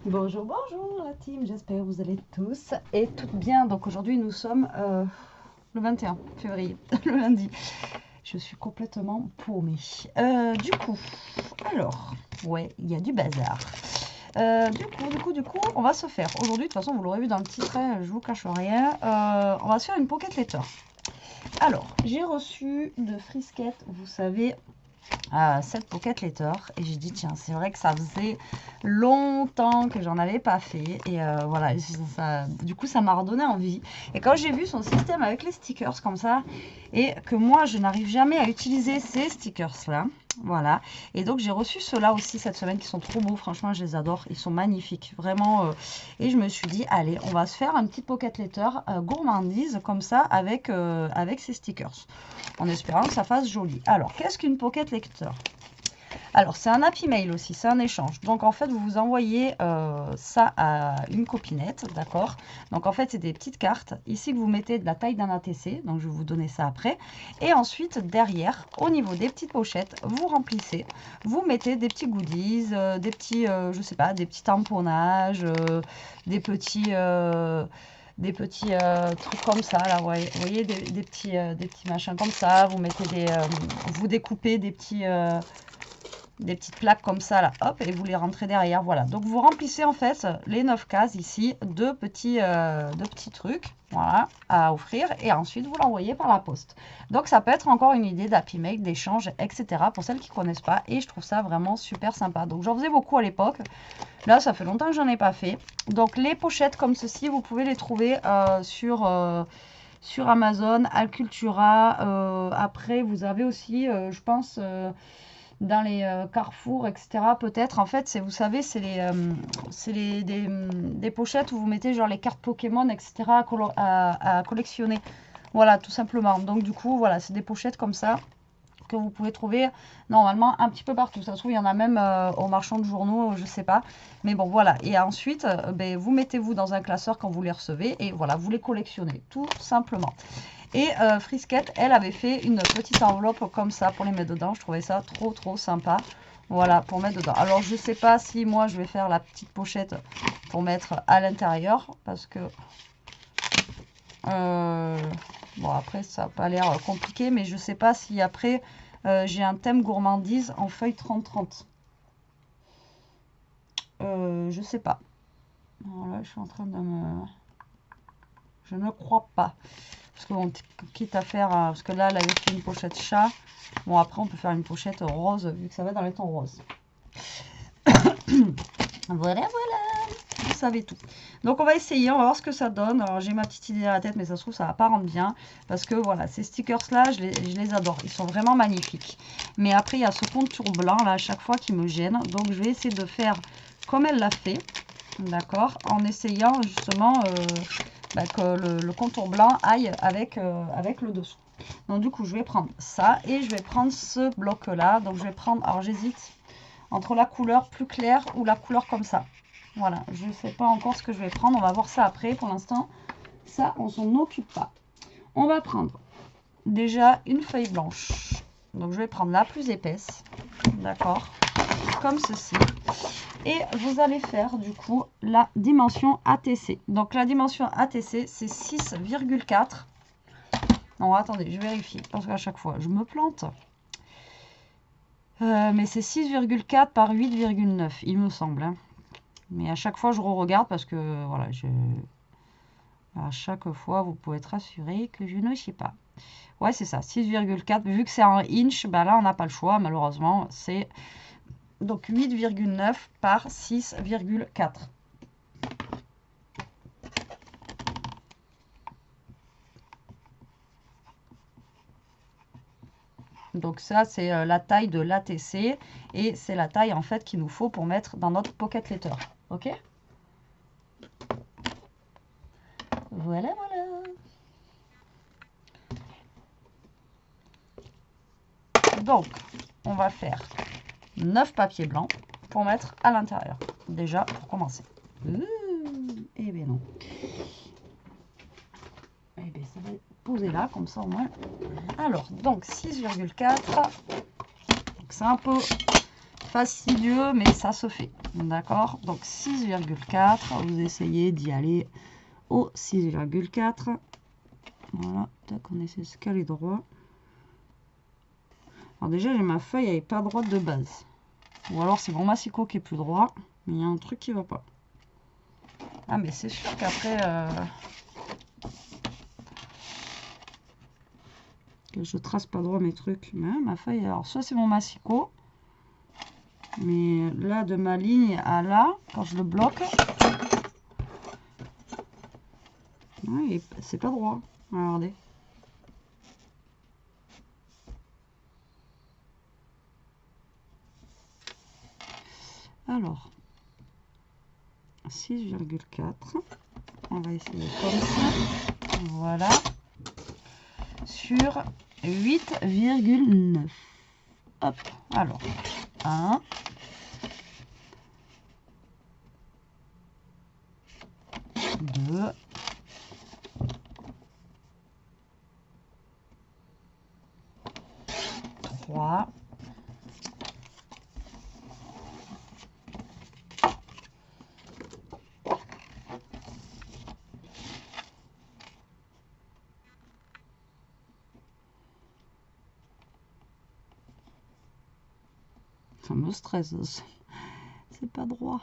Bonjour, bonjour la team, j'espère que vous allez tous et toutes bien. Donc aujourd'hui nous sommes le 21 février, le lundi. Je suis complètement paumée. Du coup, alors, ouais, il y a du bazar. Du coup, on va se faire aujourd'hui, de toute façon vous l'aurez vu dans le titre, hein, je vous cache rien, on va se faire une pocket letter. Alors, j'ai reçu de Frisket, vous savez, cette pocket letter et j'ai dit tiens, c'est vrai que ça faisait longtemps que j'en avais pas fait et voilà, du coup ça m'a redonné envie. Et quand j'ai vu son système avec les stickers comme ça et que moi je n'arrive jamais à utiliser ces stickers là, voilà, et donc j'ai reçu ceux-là aussi cette semaine qui sont trop beaux, franchement je les adore, ils sont magnifiques vraiment, et je me suis dit allez, on va se faire un petit pocket letter gourmandise comme ça avec ces stickers en espérant que ça fasse joli. Alors, qu'est-ce qu'une pocket letter? Alors, c'est un happy mail aussi, c'est un échange. Donc, en fait, vous vous envoyez ça à une copinette, d'accord? Donc, en fait, c'est des petites cartes. Ici, que vous mettez de la taille d'un ATC. Donc, je vais vous donner ça après. Et ensuite, derrière, au niveau des petites pochettes, vous remplissez. Vous mettez des petits goodies, des petits, je sais pas, des petits tamponnages, des petits trucs comme ça là, vous voyez des petits machins comme ça, vous mettez vous découpez des petites plaques comme ça là, hop, et vous les rentrez derrière, voilà. Donc vous remplissez en fait les 9 cases ici de petits trucs, voilà, à offrir, et ensuite vous l'envoyez par la poste. Donc ça peut être encore une idée d'happy make, d'échange, etc. pour celles qui ne connaissent pas, et je trouve ça vraiment super sympa. Donc j'en faisais beaucoup à l'époque. Là, ça fait longtemps que j'en ai pas fait. Donc, les pochettes comme ceci, vous pouvez les trouver sur Amazon, Alcultura. Après, vous avez aussi, je pense, dans les Carrefour, etc. Peut-être. En fait, vous savez, c'est des pochettes où vous mettez genre les cartes Pokémon, etc. à collectionner. Voilà, tout simplement. Donc, du coup, voilà, c'est des pochettes comme ça que vous pouvez trouver normalement un petit peu partout. Ça se trouve, il y en a même au marchand de journaux, je sais pas. Mais bon, voilà. Et ensuite, vous mettez-vous dans un classeur quand vous les recevez et voilà, vous les collectionnez, tout simplement. Et Frisket, elle avait fait une petite enveloppe comme ça pour les mettre dedans. Je trouvais ça trop, trop sympa. Voilà, pour mettre dedans. Alors, je sais pas si moi, je vais faire la petite pochette pour mettre à l'intérieur parce que... bon, après, ça n'a pas l'air compliqué, mais je sais pas si après, j'ai un thème gourmandise en feuille 30-30. Je sais pas. Alors là, je suis en train de me... Je ne crois pas. Parce que bon, quitte à faire... parce que là, elle avait fait une pochette chat. Bon, après, on peut faire une pochette rose, vu que ça va dans les tons roses. Voilà, voilà. Vous savez tout. Donc on va essayer, on va voir ce que ça donne. Alors j'ai ma petite idée à la tête, mais ça se trouve ça va pas rendre bien. Parce que voilà, ces stickers là, je les adore. Ils sont vraiment magnifiques. Mais après il y a ce contour blanc là à chaque fois qui me gêne. Donc je vais essayer de faire comme elle l'a fait. D'accord, en essayant justement que le contour blanc aille avec le dessous. Donc du coup je vais prendre ça et je vais prendre ce bloc là. Donc je vais prendre, alors j'hésite entre la couleur plus claire ou la couleur comme ça. Voilà, je ne sais pas encore ce que je vais prendre. On va voir ça après. Pour l'instant, ça, on s'en occupe pas. On va prendre déjà une feuille blanche. Donc, je vais prendre la plus épaisse. D'accord, comme ceci. Et vous allez faire, du coup, la dimension ATC. Donc, la dimension ATC, c'est 6,4. Non, attendez, je vérifie. Parce qu'à chaque fois, je me plante. Mais c'est 6,4 par 8,9, il me semble. Hein. Mais à chaque fois, je re-regarde parce que, voilà, à chaque fois, vous pouvez être assuré que je ne sais pas. Ouais, c'est ça, 6,4. Vu que c'est en inch, bah là, on n'a pas le choix, malheureusement. C'est donc 8,9 par 6,4. Donc ça, c'est la taille de l'ATC. Et c'est la taille, en fait, qu'il nous faut pour mettre dans notre pocket letter. OK? Voilà, voilà. Donc, on va faire 9 papiers blancs pour mettre à l'intérieur. Déjà, pour commencer. Eh bien non. Eh bien, ça va poser là, comme ça au moins. Alors, donc 6,4. C'est un peu fastidieux, mais ça se fait. D'accord? Donc 6,4. Vous essayez d'y aller au 6,4. Voilà, tac, on essaie de se caler droit. Alors déjà, j'ai ma feuille, elle n'est pas droite de base. Ou alors c'est mon massicot qui est plus droit, mais il y a un truc qui va pas. Ah mais c'est sûr qu'après... que je trace pas droit mes trucs. Mais ma feuille, alors soit c'est mon massicot, mais là de ma ligne à là, quand je le bloque, ouais, c'est pas droit. Regardez. Alors, 6,4. On va essayer comme ça. Voilà. Sur 8,9. Hop. Alors, 1. 2. 3. 'ça me stresse, c'est pas droit.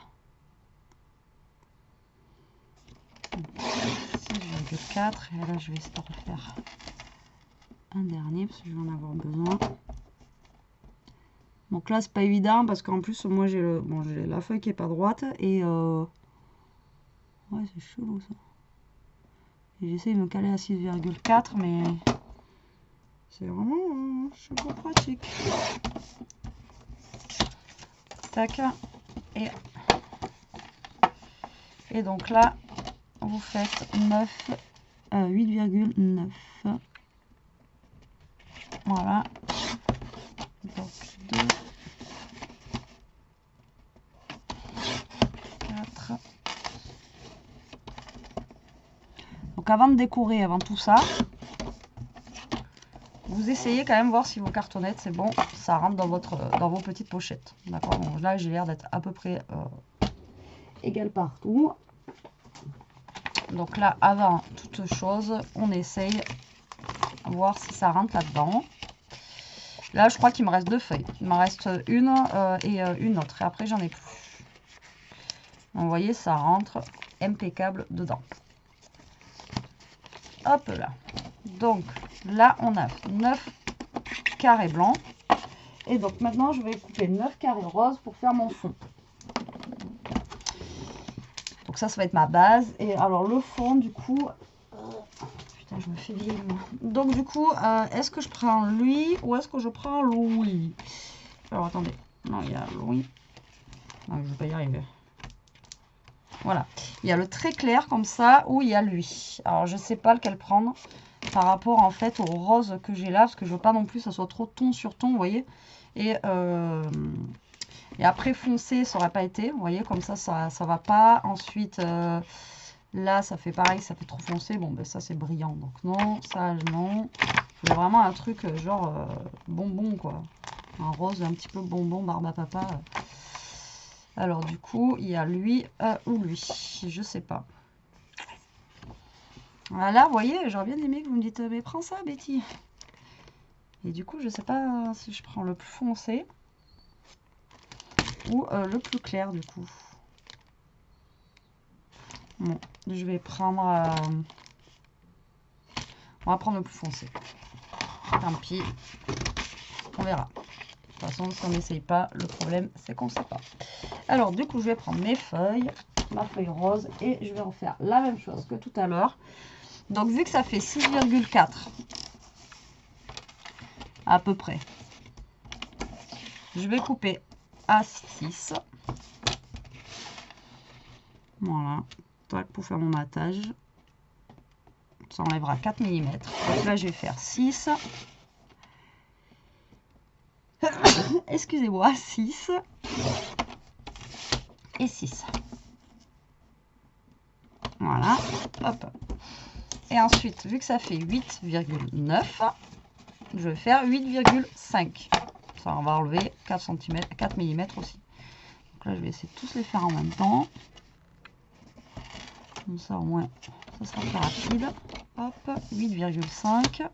6,4 et là je vais essayer de refaire un dernier parce que je vais en avoir besoin. Donc là c'est pas évident parce qu'en plus moi j'ai la feuille qui est pas droite et ouais c'est chelou ça. Et j'essaie de me caler à 6,4 mais c'est vraiment chelou pratique. Tac. Et donc là vous faites 8,9. Voilà. Donc 2, 4. Donc avant de décorer, avant tout ça, vous essayez quand même voir si vos cartonnettes, c'est bon, ça rentre dans vos petites pochettes. D'accord? Donc là, j'ai l'air d'être à peu près égal partout. Donc là, avant toute chose, on essaye de voir si ça rentre là-dedans. Là, je crois qu'il me reste 2 feuilles. Il m'en reste une et une autre. Et après, j'en ai plus. Donc, vous voyez, ça rentre impeccable dedans. Hop là. Donc là, on a 9 carrés blancs. Et donc maintenant, je vais couper 9 carrés roses pour faire mon fond. Donc ça va être ma base. Et alors le fond, du coup... putain, je me fais vieillir. Donc du coup, est-ce que je prends lui ou est-ce que je prends Louis? Alors attendez. Non, il y a Louis. Non, je vais pas y arriver. Voilà. Il y a le très clair comme ça ou il y a lui. Alors je sais pas lequel prendre par rapport en fait au rose que j'ai là. Parce que je veux pas non plus que ça soit trop ton sur ton, vous voyez. Et après foncé, ça aurait pas été. Vous voyez, comme ça va pas. Ensuite... là, ça fait pareil, ça fait trop foncé. Bon, ben ça, c'est brillant. Donc non, ça, non. Je voulais vraiment un truc genre bonbon, quoi. Un rose un petit peu bonbon, barbe à papa. Alors, du coup, il y a lui ou lui. Je sais pas. Voilà, vous voyez, j'aurais bien aimé que vous me dites, mais prends ça, Betty. Et du coup, je sais pas si je prends le plus foncé ou le plus clair, du coup. Bon, je vais prendre... on va prendre le plus foncé. Tant pis. On verra. De toute façon, si on n'essaye pas, le problème, c'est qu'on ne sait pas. Alors, du coup, je vais prendre mes feuilles, ma feuille rose, et je vais en faire la même chose que tout à l'heure. Donc, vu que ça fait 6,4 à peu près, je vais couper à 6. Voilà. Pour faire mon matage. Ça enlèvera 4 mm. Donc là, je vais faire 6. Excusez-moi, 6. Et 6. Voilà. Hop. Et ensuite, vu que ça fait 8,9, je vais faire 8,5. Ça, on va enlever 4 mm aussi. Donc là, je vais essayer de tous les faire en même temps. Comme ça, au moins, ça sera plus rapide. Hop, 8,5.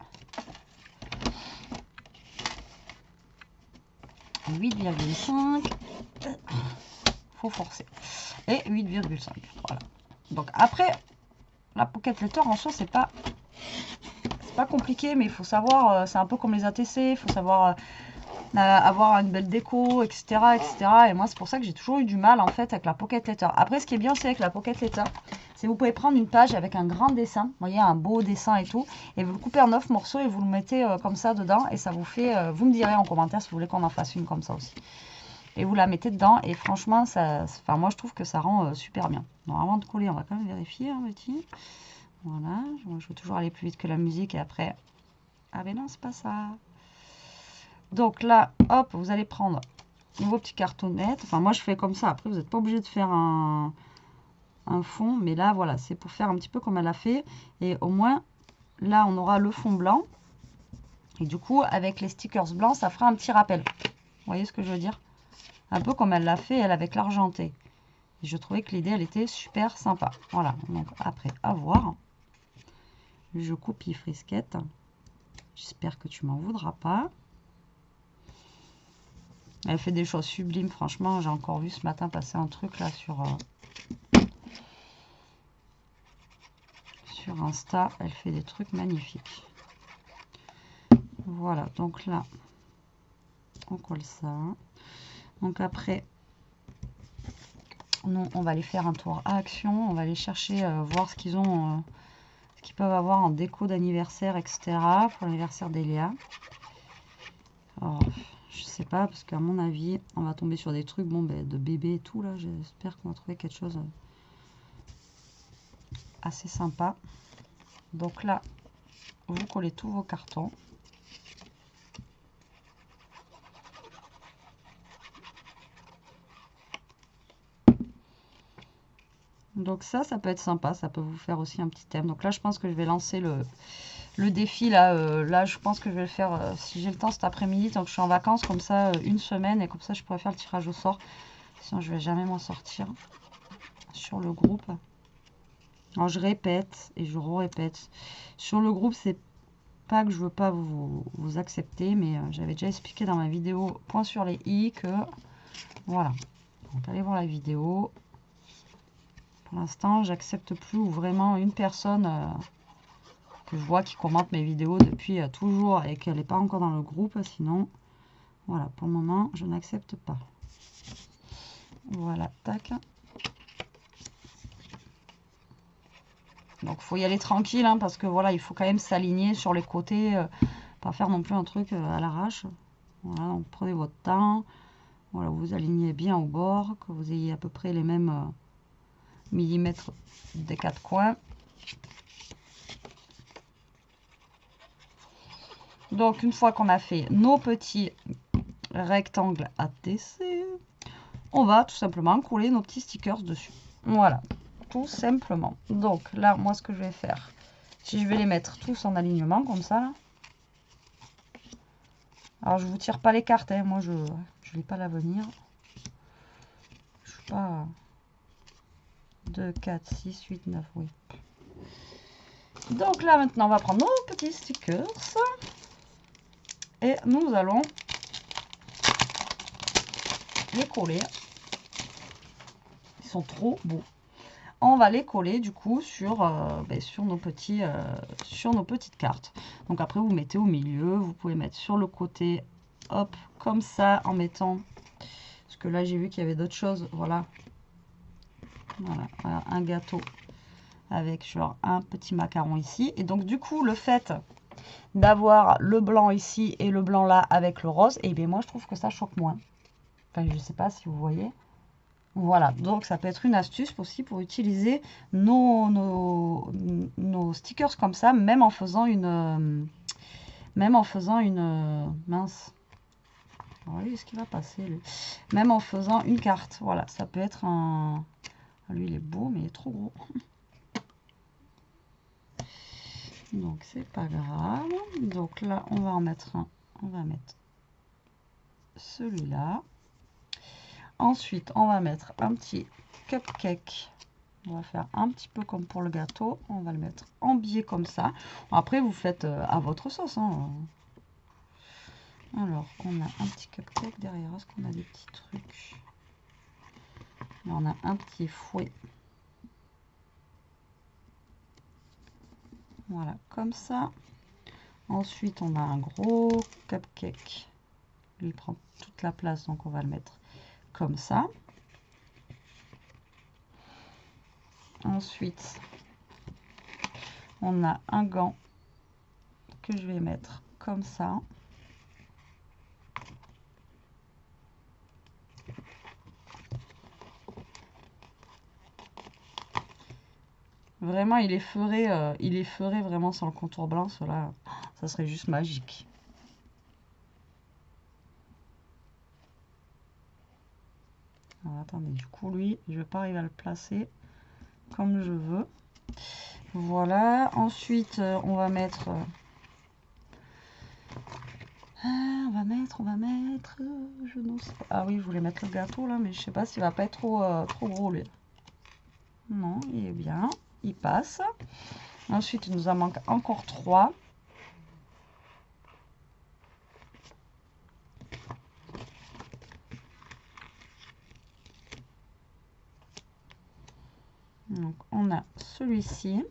8,5. Faut forcer. Et 8,5. Voilà. Donc après, la Pocket Letter en soi, c'est pas compliqué, mais il faut savoir, c'est un peu comme les ATC, il faut savoir avoir une belle déco, etc., etc. Et moi, c'est pour ça que j'ai toujours eu du mal, en fait, avec la Pocket Letter. Après, ce qui est bien aussi avec la Pocket Letter, c'est que vous pouvez prendre une page avec un grand dessin, vous voyez, un beau dessin et tout, et vous le coupez en 9 morceaux et vous le mettez comme ça dedans, et ça vous fait, vous me direz en commentaire si vous voulez qu'on en fasse une comme ça aussi. Et vous la mettez dedans, et franchement, ça, enfin, moi, je trouve que ça rend super bien. Donc, avant de coller, on va quand même vérifier, hein, petit. Voilà, je veux toujours aller plus vite que la musique, et après... Ah ben non, c'est pas ça. Donc là, hop, vous allez prendre vos petits cartonnettes. Enfin, moi, je fais comme ça. Après, vous n'êtes pas obligé de faire un fond. Mais là, voilà, c'est pour faire un petit peu comme elle a fait. Et au moins, là, on aura le fond blanc. Et du coup, avec les stickers blancs, ça fera un petit rappel. Vous voyez ce que je veux dire? Un peu comme elle l'a fait, elle, avec l'argenté. Et je trouvais que l'idée, elle était super sympa. Voilà, donc après, à voir. Je copie Frisquette. J'espère que tu m'en voudras pas. Elle fait des choses sublimes, franchement. J'ai encore vu ce matin passer un truc là sur Insta. Elle fait des trucs magnifiques. Voilà, donc là, on colle ça. Donc après, nous, on va aller faire un tour à Action. On va aller chercher, voir ce qu'ils ont, ce qu'ils peuvent avoir en déco d'anniversaire, etc. Pour l'anniversaire d'Eléa. Alors, je sais pas, parce qu'à mon avis, on va tomber sur des trucs, bon, ben, de bébé et tout, là. J'espère qu'on va trouver quelque chose assez sympa. Donc là, vous collez tous vos cartons. Donc ça peut être sympa, ça peut vous faire aussi un petit thème. Donc là, je pense que je vais lancer le défi. Là, je pense que je vais le faire, si j'ai le temps cet après-midi, tant que je suis en vacances, comme ça, une semaine. Et comme ça, je pourrais faire le tirage au sort. Sinon, je vais jamais m'en sortir sur le groupe. Alors, je répète et je répète. Sur le groupe, c'est pas que je veux pas vous accepter, mais j'avais déjà expliqué dans ma vidéo point sur les i que voilà. Donc allez voir la vidéo. Pour l'instant, j'accepte plus vraiment une personne que je vois qui commente mes vidéos depuis toujours et qu'elle n'est pas encore dans le groupe. Sinon, voilà, pour le moment, je n'accepte pas. Voilà, tac. Donc, il faut y aller tranquille, hein, parce que voilà, il faut quand même s'aligner sur les côtés, pas faire non plus un truc à l'arrache. Voilà, donc prenez votre temps. Voilà, vous alignez bien au bord, que vous ayez à peu près les mêmes millimètres des quatre coins. Donc, une fois qu'on a fait nos petits rectangles ATC, on va tout simplement coller nos petits stickers dessus. Voilà, tout simplement. Donc là, moi, ce que je vais faire, si je vais les mettre tous en alignement, comme ça, là. Alors, je vous tire pas les cartes, hein. Moi, je vais pas l'avenir. Je suis pas 2, 4, 6, 8, 9, oui. Donc là, maintenant, on va prendre nos petits stickers. Et nous allons les coller. Ils sont trop beaux. On va les coller du coup sur nos petites cartes. Donc après, vous mettez au milieu. Vous pouvez mettre sur le côté, hop, comme ça, en mettant... Parce que là, j'ai vu qu'il y avait d'autres choses. Voilà. Voilà, un gâteau avec genre un petit macaron ici. Et donc du coup, le fait d'avoir le blanc ici et le blanc là avec le rose, et bien moi je trouve que ça choque moins. Enfin, je sais pas si vous voyez. Voilà, donc ça peut être une astuce aussi pour utiliser nos stickers comme ça, même en faisant une mince. Vous voyez ce qui va passer, lui. Même en faisant une carte. Voilà, ça peut être un... Lui, il est beau, mais il est trop gros. Donc, c'est pas grave. Donc là, on va en mettre un. On va mettre celui-là. Ensuite, on va mettre un petit cupcake. On va faire un petit peu comme pour le gâteau. On va le mettre en biais comme ça. Après, vous faites à votre sauce, hein. Alors, on a un petit cupcake derrière. Est-ce qu'on a des petits trucs? Là, on a un petit fouet. Voilà, comme ça. Ensuite, on a un gros cupcake. Lui, il prend toute la place, donc on va le mettre comme ça. Ensuite, on a un gant que je vais mettre comme ça. Vraiment, il est ferait vraiment sans le contour blanc. Cela, ça serait juste magique. Alors, attendez, du coup, lui, je vais pas arriver à le placer comme je veux. Voilà. Ensuite, on va mettre... je ne sais pas. Ah oui, je voulais mettre le gâteau là, mais je sais pas s'il va pas être trop gros lui. Non, il est bien. Il passe. Ensuite, il nous en manque encore 3. Donc, on a celui-ci.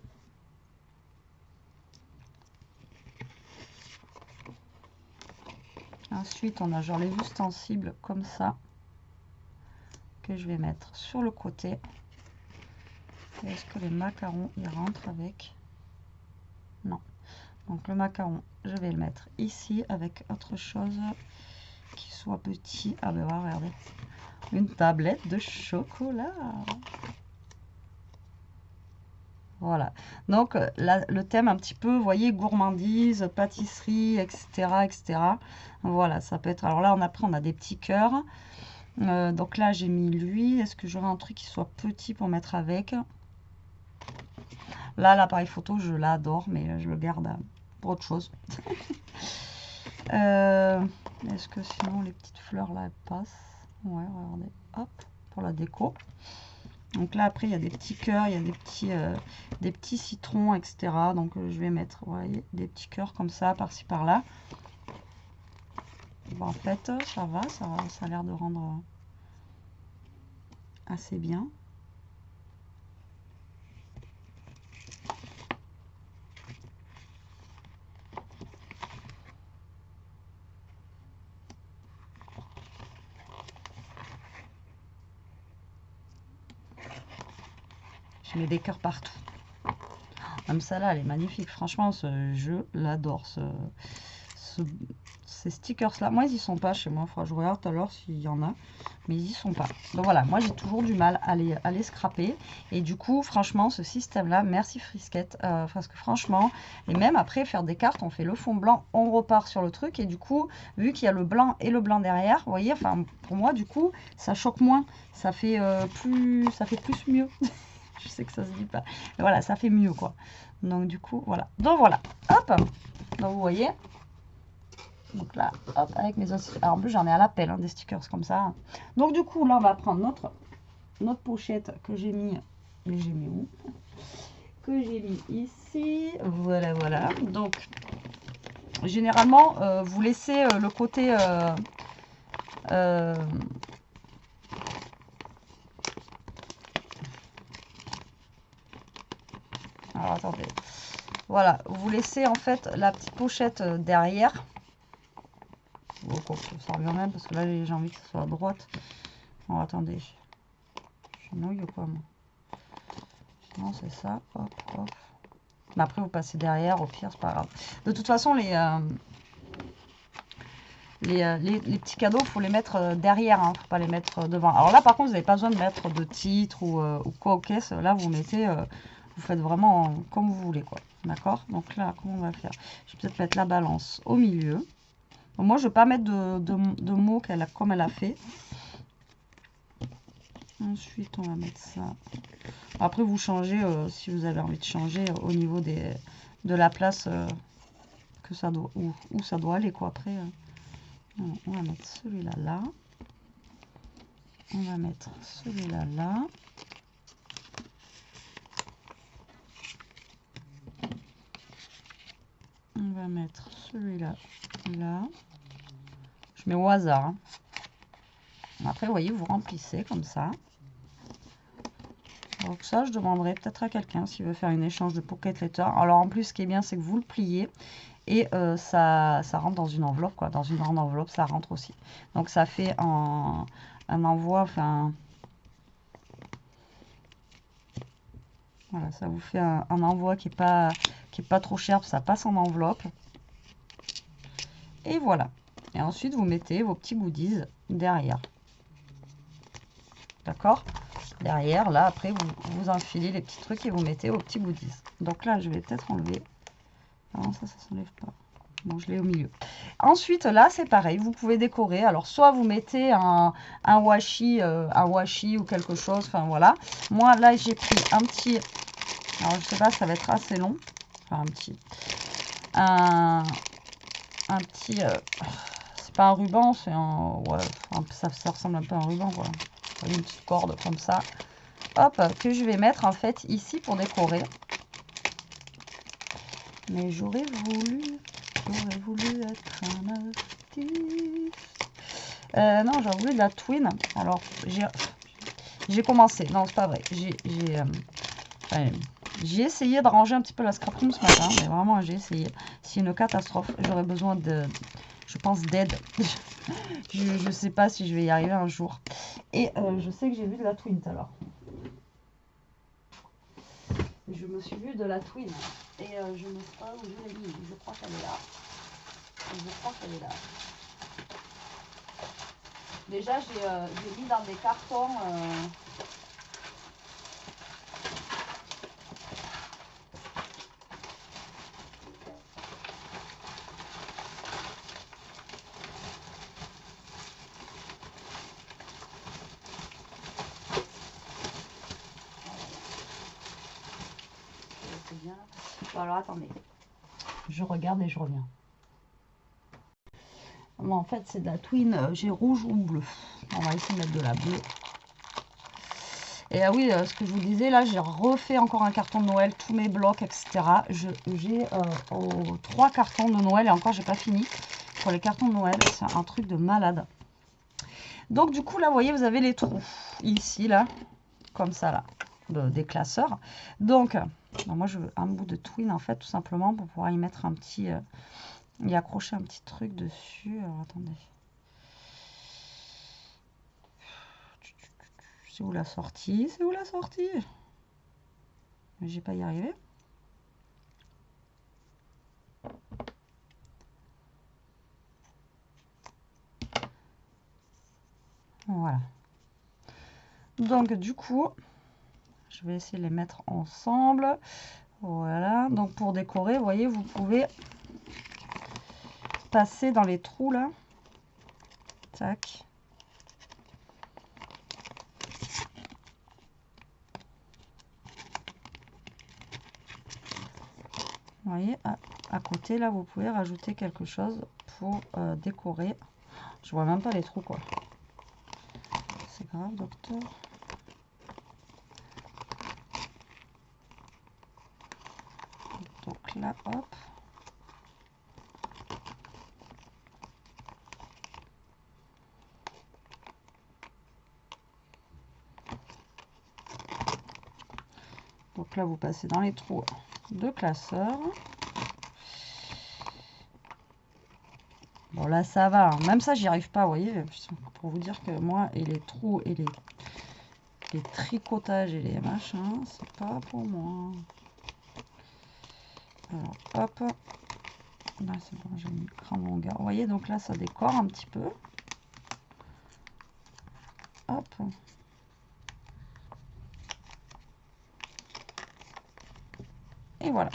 Ensuite, on a genre les ustensiles comme ça que je vais mettre sur le côté. Est-ce que les macarons y rentrent avec? Non. Donc le macaron, je vais le mettre ici avec autre chose qui soit petit. Ah ben voilà, regardez. Une tablette de chocolat. Voilà. Donc le thème un petit peu, vous voyez, gourmandise, pâtisserie, etc., etc. Voilà, ça peut être... Alors là, après, on a des petits cœurs. Donc là, j'ai mis lui. Est-ce que j'aurai un truc qui soit petit pour mettre avec? Là, l'appareil photo, je l'adore, mais je le garde pour autre chose. Est-ce que sinon, les petites fleurs, là, elles passent? Ouais, regardez. Hop, pour la déco. Donc là, après, il y a des petits cœurs, il y a des petits citrons, etc. Donc, je vais mettre, vous voyez, des petits cœurs comme ça, par-ci, par-là. Bon, en fait, ça va, ça a l'air de rendre assez bien. Je mets des cœurs partout. Même ça là, elle est magnifique. Franchement, je l'adore. Ces stickers là, moi ils y sont pas chez moi. Faudra que je regarde tout à l'heure s'il y en a, mais ils y sont pas. Donc voilà, moi j'ai toujours du mal à les scraper. Et du coup, franchement, ce système là, merci Frisquette, parce que franchement, et même après faire des cartes, on fait le fond blanc, on repart sur le truc, et du coup, vu qu'il y a le blanc et le blanc derrière, vous voyez, enfin pour moi du coup, ça choque moins, ça fait plus mieux. Je sais que ça se dit pas. Mais voilà, ça fait mieux quoi. Donc du coup, voilà. Donc voilà. Hop. Donc vous voyez. Donc là, hop, avec mes autres. Alors en plus, j'en ai à l'appel, hein, des stickers comme ça. Donc du coup, là, on va prendre notre pochette que j'ai mis. Mais j'ai mis où? Que j'ai mis ici. Voilà, voilà. Donc, généralement, vous laissez le côté... alors attendez. Voilà, vous laissez en fait la petite pochette derrière. Bon, ça revient même parce que là j'ai envie que ce soit à droite. Oh, attendez. Je nouille ou quoi moi? Non, c'est ça. Hop, hop. Mais après vous passez derrière, au pire, c'est pas grave. De toute façon, les petits cadeaux, il faut les mettre derrière, hein, faut pas les mettre devant. Alors là, par contre, vous n'avez pas besoin de mettre de titre ou quoi aux caisses. Là, vous mettez, vous faites vraiment comme vous voulez, quoi. D'accord? Donc là, comment on va faire? Je vais peut-être mettre la balance au milieu. Bon, moi, je ne vais pas mettre de mots comme elle a fait. Ensuite, on va mettre ça. Après, vous changez si vous avez envie de changer au niveau de la place que ça doit, où ça doit aller, quoi. Après, on va mettre celui-là là. on va mettre celui-là là. On va mettre celui-là là. Je mets au hasard. Hein. Après, vous voyez, vous remplissez comme ça. Donc ça, je demanderai peut-être à quelqu'un s'il veut faire une échange de pocket letter. Alors en plus, ce qui est bien, c'est que vous le pliez et ça rentre dans une enveloppe, quoi. Dans une grande enveloppe, ça rentre aussi. Donc ça fait un envoi, enfin... Voilà, ça vous fait un envoi qui est pas trop cher, ça passe en enveloppe. Et voilà. Et ensuite, vous mettez vos petits goodies derrière. D'accord? Derrière, là, après, vous enfilez les petits trucs et vous mettez vos petits goodies. Donc là, je vais peut-être enlever. Non, ça s'enlève pas. Bon, je l'ai au milieu. Ensuite, là, c'est pareil. Vous pouvez décorer. Alors, soit vous mettez un washi ou quelque chose. Enfin, voilà. Moi, là, j'ai pris un petit... Alors, je sais pas, ça va être assez long. Enfin, un petit... Un petit... c'est pas un ruban, c'est un... Ouais, ça ressemble un peu à un ruban, quoi. Une petite corde comme ça. Hop, que je vais mettre, en fait, ici pour décorer. Mais j'aurais voulu être un artiste. Non, j'aurais voulu de la twin. Alors, j'ai commencé. Non, c'est pas vrai. J'ai essayé de ranger un petit peu la scrap room ce matin. Mais vraiment, j'ai essayé. C'est une catastrophe. J'aurais besoin de... Je pense d'aide. Je sais pas si je vais y arriver un jour. Et je sais que j'ai vu de la twin tout à l'heure. Je me suis vue de la twin. Et je ne sais pas où je l'ai mis. Je crois qu'elle est là. Je crois qu'elle est là. Déjà, j'ai mis dans des cartons. C'est bien là. Bon, alors attendez. Je regarde et je reviens. Bon, en fait, c'est de la twin. J'ai rouge ou bleu. On va essayer de mettre de la bleue. Et oui, ce que je vous disais, là, j'ai refait encore un carton de Noël, tous mes blocs, etc. J'ai 3 cartons de Noël et encore, j'ai pas fini. Pour les cartons de Noël, c'est un truc de malade. Donc, du coup, là, vous voyez, vous avez les trous. Ici, là, comme ça, là, des classeurs. Donc, moi, je veux un bout de twin, en fait, tout simplement, pour pouvoir y mettre un petit... y accrocher un petit truc dessus. Alors, attendez. C'est où la sortie? C'est où la sortie? J'ai pas y arrivé. Voilà. Donc du coup, je vais essayer de les mettre ensemble. Voilà. Donc pour décorer, vous voyez, vous pouvez passer dans les trous là. Tac. Vous voyez, à côté là, vous pouvez rajouter quelque chose pour décorer. Je vois même pas les trous quoi. C'est grave, docteur. Donc là, hop. Donc là, vous passez dans les trous de classeurs. Bon, là, ça va. Hein. Même ça, j'y arrive pas, vous voyez. Pour vous dire que moi, et les trous et les tricotages et les machins, c'est pas pour moi. Alors, hop. Là, c'est bon, j'ai mis grande longueur. Vous voyez, donc là, ça décore un petit peu. Hop. Et voilà.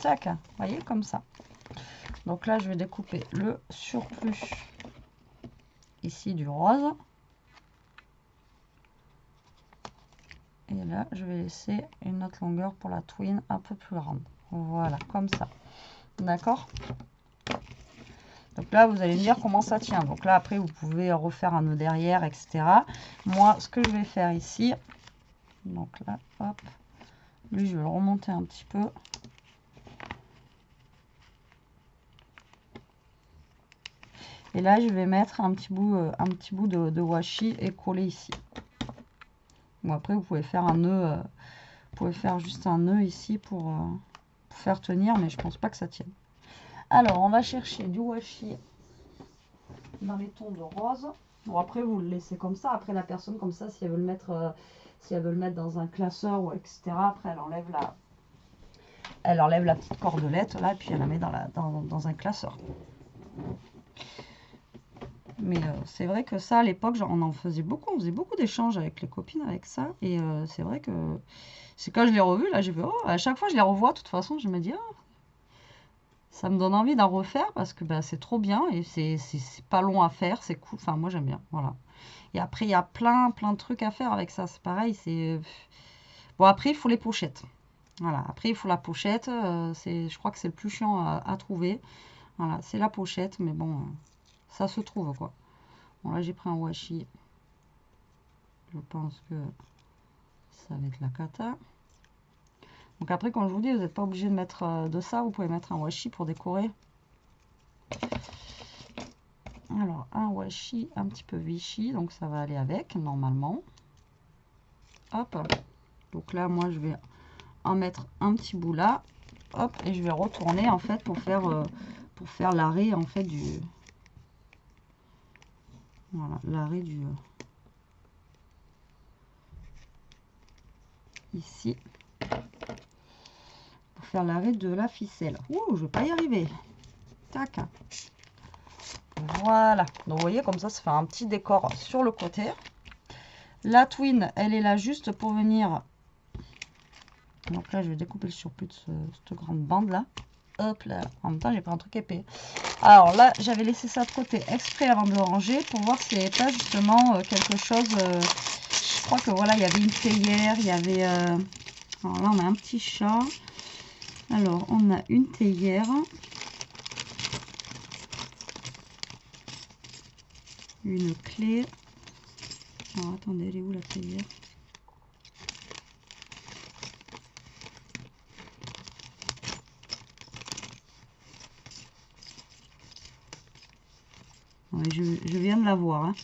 Tac. Vous voyez, comme ça. Donc là, je vais découper le surplus ici du rose. Et là, je vais laisser une autre longueur pour la twin un peu plus grande. Voilà, comme ça. D'accord? Donc là, vous allez me dire comment ça tient. Donc là, après, vous pouvez refaire un nœud derrière, etc. Moi, ce que je vais faire ici, donc là, hop, lui, je vais le remonter un petit peu. Et là, je vais mettre un petit bout de washi et coller ici. Bon, après, vous pouvez faire un nœud, vous pouvez faire juste un nœud ici pour faire tenir, mais je pense pas que ça tienne. Alors, on va chercher du washi dans les tons de rose. Bon, après, vous le laissez comme ça. Après, la personne, comme ça, si elle veut le mettre, si elle veut le mettre dans un classeur ou etc., après, elle enlève la petite cordelette, là, et puis elle la met dans un classeur. Mais c'est vrai que ça, à l'époque, on en faisait beaucoup. On faisait beaucoup d'échanges avec les copines avec ça. Et c'est vrai que c'est quand je l'ai revu, là, j'ai vu, oh, à chaque fois, je les revois. De toute façon, je me dis, oh, ça me donne envie d'en refaire parce que bah, c'est trop bien et c'est pas long à faire, c'est cool. Enfin, moi, j'aime bien. Voilà. Et après, il y a plein de trucs à faire avec ça. C'est pareil. Bon, après, il faut les pochettes. Voilà. Après, il faut la pochette. Je crois que c'est le plus chiant à trouver. Voilà, c'est la pochette, mais bon, ça se trouve, quoi. Bon, là, j'ai pris un washi. Je pense que ça va être la cata. Donc après, comme je vous dis, vous n'êtes pas obligé de mettre de ça. Vous pouvez mettre un washi pour décorer. Alors, un washi un petit peu Vichy. Donc, ça va aller avec, normalement. Hop. Donc là, moi, je vais en mettre un petit bout là. Hop. Et je vais retourner, en fait, pour faire l'arrêt, en fait, du... Voilà, l'arrêt du... ici. Pour faire l'arrêt de la ficelle. Ouh, je vais pas y arriver. Tac. Voilà. Donc, vous voyez, comme ça fait un petit décor sur le côté. La twin, elle est là juste pour venir... Donc là, je vais découper le surplus de cette grande bande là. Hop là. En même temps, j'ai pris un truc épais. Alors là, j'avais laissé ça de côté exprès avant de le ranger pour voir s'il n'y avait pas justement quelque chose... je crois que voilà, il y avait une théière, il y avait... alors là, on a un petit chat. Alors, on a une théière. Une clé. Alors, attendez, elle est où la théière? Ouais, je viens de la voir. Hein.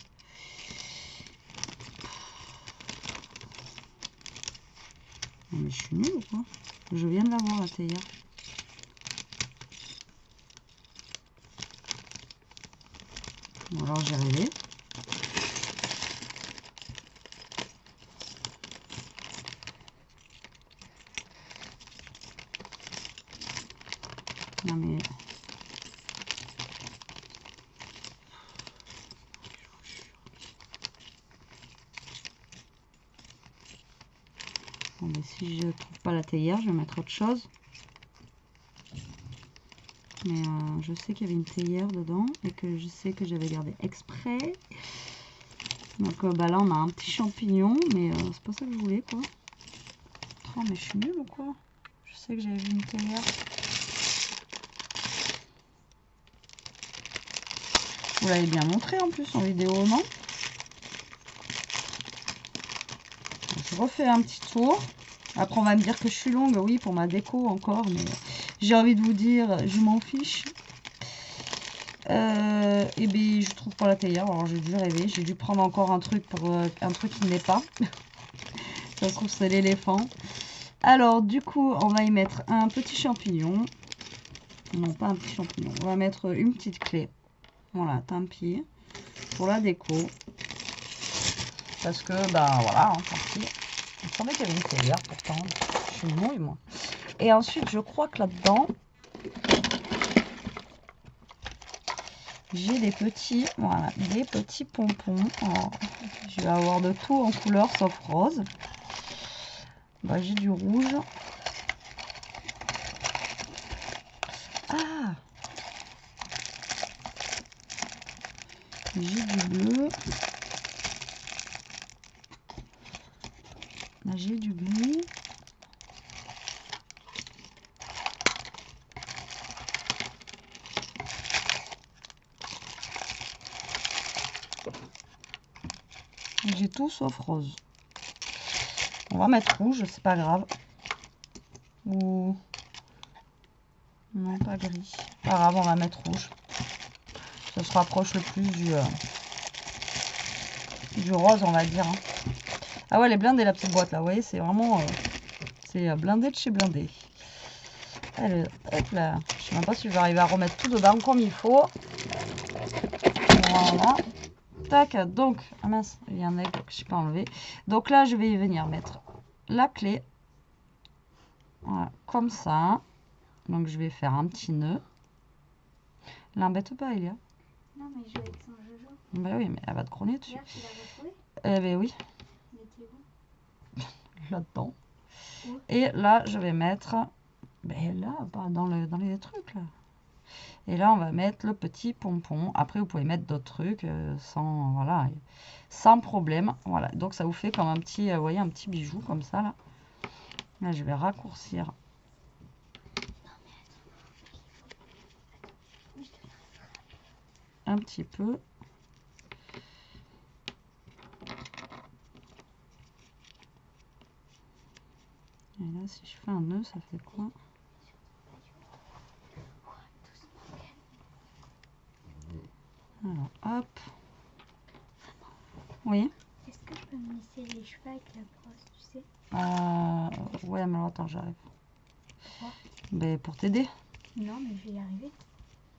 Non, mais je suis nulle ou quoi? Je viens de la voir la théière. Bon, alors j'ai rêvé. Non mais... Bon, mais si je trouve pas la théière, je vais mettre autre chose. Mais je sais qu'il y avait une théière dedans et que je sais que j'avais gardé exprès. Donc bah là on a un petit champignon, mais c'est pas ça que je voulais quoi. Oh mais je suis nulle ou quoi? Je sais que j'avais vu une théière. Vous l'avez bien montré en plus en vidéo, non? Je refais un petit tour. Après on va me dire que je suis longue, oui pour ma déco encore, mais j'ai envie de vous dire, je m'en fiche. Et bien je trouve pas la théière, alors j'ai dû rêver, j'ai dû prendre encore un truc pour un truc qui n'est pas. Ça se trouve c'est l'éléphant. Alors du coup on va y mettre un petit champignon. Non pas un petit champignon, on va mettre une petite clé. Voilà, tant pis. Pour la déco. Parce que bah voilà, hein, tant pis. Il me semblait qu'il y avait une théière pourtant. Je suis nouille moi. Et ensuite je crois que là-dedans, j'ai des petits, voilà, des petits pompons. Alors, je vais avoir de tout en couleur sauf rose. Bah, j'ai du rouge. Ah, j'ai du bleu. Là, j'ai du bleu. tout sauf rose. On va mettre rouge, c'est pas grave. Ou... non, pas gris. Pas grave, on va mettre rouge. Ça se rapproche le plus du rose, on va dire. Hein. Ah ouais, elle est blindée la petite boîte là, vous voyez, c'est vraiment... c'est blindé de chez blindé. Allez, hop là. Je sais même pas si je vais arriver à remettre tout dedans comme il faut. Voilà. Tac, donc... ah mince, il y en a que je n'ai pas enlevé. Donc là, je vais venir mettre la clé. Voilà, comme ça. Donc je vais faire un petit nœud. L'embête pas, Elia. Non, mais je vais avec son Jojo. Bah oui, mais elle va te grogner dessus. Là, tu l'as retrouvé? Eh ben oui. Il était où? Là-dedans. Où? Et là, je vais mettre... ben là, pas dans les trucs, là. Et là, on va mettre le petit pompon. Après, vous pouvez mettre d'autres trucs sans, voilà, sans problème. Voilà, donc ça vous fait comme un petit, vous voyez, un petit bijou comme ça, là. Là, je vais raccourcir un petit peu. Et là, si je fais un nœud, ça fait quoi? Alors, hop. Oui. Est-ce que je peux me lisser les cheveux avec la brosse, tu sais? Ouais, mais alors, attends, j'arrive. Pourquoi? Ben, pour t'aider. Non, mais je vais y arriver.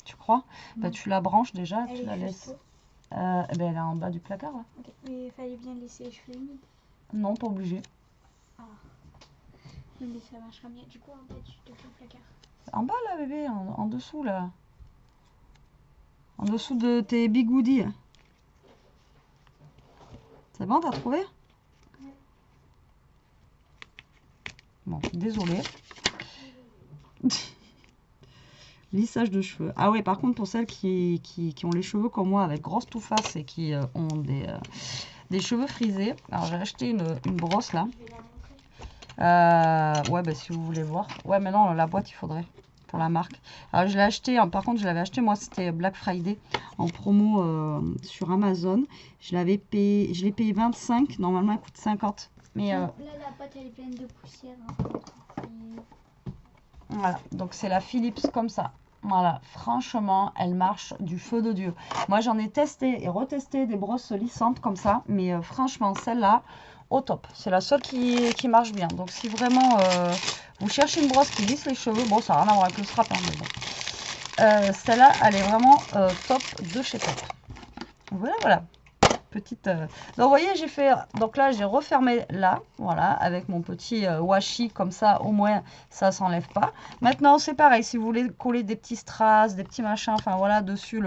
Tu crois? Non. Bah, tu la branches déjà, Elle tu est la juste laisses. où? Ben, elle est en bas du placard, là. Ok, mais il fallait bien laisser les cheveux humides. Non, pas obligé. Ah. Non, mais ça marchera mieux. Du coup, en fait, je te fais le placard. En bas, là, bébé, en dessous, là. En dessous de tes bigoudis. C'est bon, t'as trouvé? Ouais. Bon, désolé. Lissage de cheveux. Ah ouais, par contre, pour celles qui ont les cheveux comme moi, avec grosse toufface et qui ont des cheveux frisés. Alors, j'ai acheté une brosse, là. Je vais la montrer. Ouais, bah, si vous voulez voir. Ouais, mais non, la boîte, il faudrait. Pour la marque. Alors, je l'ai acheté, par contre, je l'avais acheté, moi, c'était Black Friday, en promo sur Amazon. Je l'ai payé 25, normalement, elle coûte 50. Mais Là, la boîte, elle est pleine de poussière. Hein. voilà, donc c'est la Philips comme ça. Voilà, franchement, elle marche du feu de Dieu. Moi, j'en ai testé et retesté des brosses lissantes comme ça, mais franchement, celle-là, au top. C'est la seule qui marche bien. Donc, si vraiment vous cherchez une brosse qui lisse les cheveux, bon, ça n'a rien à voir avec le strap, hein, mais bon. Celle-là, elle est vraiment top de chez top. Voilà, voilà. Petite. Donc, vous voyez, j'ai fait. Donc là, j'ai refermé là, voilà, avec mon petit washi, comme ça, au moins, ça s'enlève pas. Maintenant, c'est pareil, si vous voulez coller des petits strass, des petits machins, enfin voilà, dessus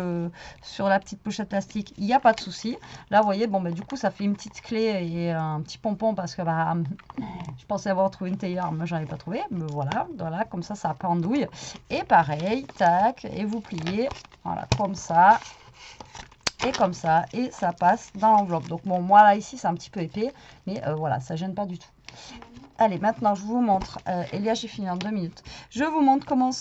sur la petite pochette plastique, il n'y a pas de souci. Là, vous voyez, bon, bah, du coup, ça fait une petite clé et un petit pompon parce que bah, je pensais avoir trouvé une théière, mais j'en ai pas trouvé. Mais voilà, voilà, comme ça pendouille. Et pareil, tac, et vous pliez, voilà, comme ça. Et comme ça, et ça passe dans l'enveloppe. Donc bon, moi là ici c'est un petit peu épais, mais voilà, ça gêne pas du tout. Allez, maintenant je vous montre, Elia, j'ai fini en 2 minutes. Je vous montre comment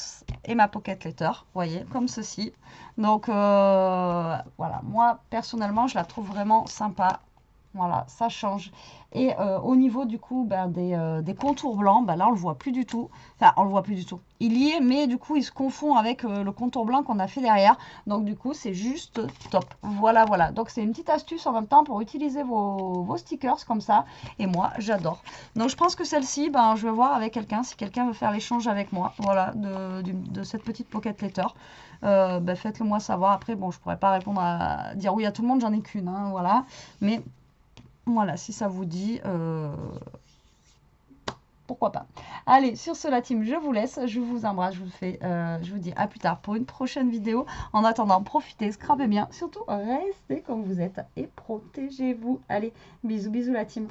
est ma pocket letter, vous voyez, comme ceci. Donc voilà, moi personnellement je la trouve vraiment sympa. Voilà, ça change. Et au niveau du coup des contours blancs, là on le voit plus du tout. Enfin, on le voit plus du tout. Il y est, mais du coup il se confond avec le contour blanc qu'on a fait derrière. Donc du coup c'est juste top. Voilà, voilà. Donc c'est une petite astuce en même temps pour utiliser vos stickers comme ça. Et moi j'adore. Donc je pense que celle-ci, je vais voir avec quelqu'un si quelqu'un veut faire l'échange avec moi. Voilà, de cette petite pocket letter. Faites-le moi savoir. Après, bon, je pourrais pas répondre à dire oui à tout le monde, j'en ai qu'une. Hein, voilà. Mais voilà, si ça vous dit, pourquoi pas. Allez, sur ce, la team, je vous laisse, je vous embrasse, je vous dis à plus tard pour une prochaine vidéo. En attendant, profitez, scrapez bien, surtout restez comme vous êtes et protégez-vous. Allez, bisous, bisous la team.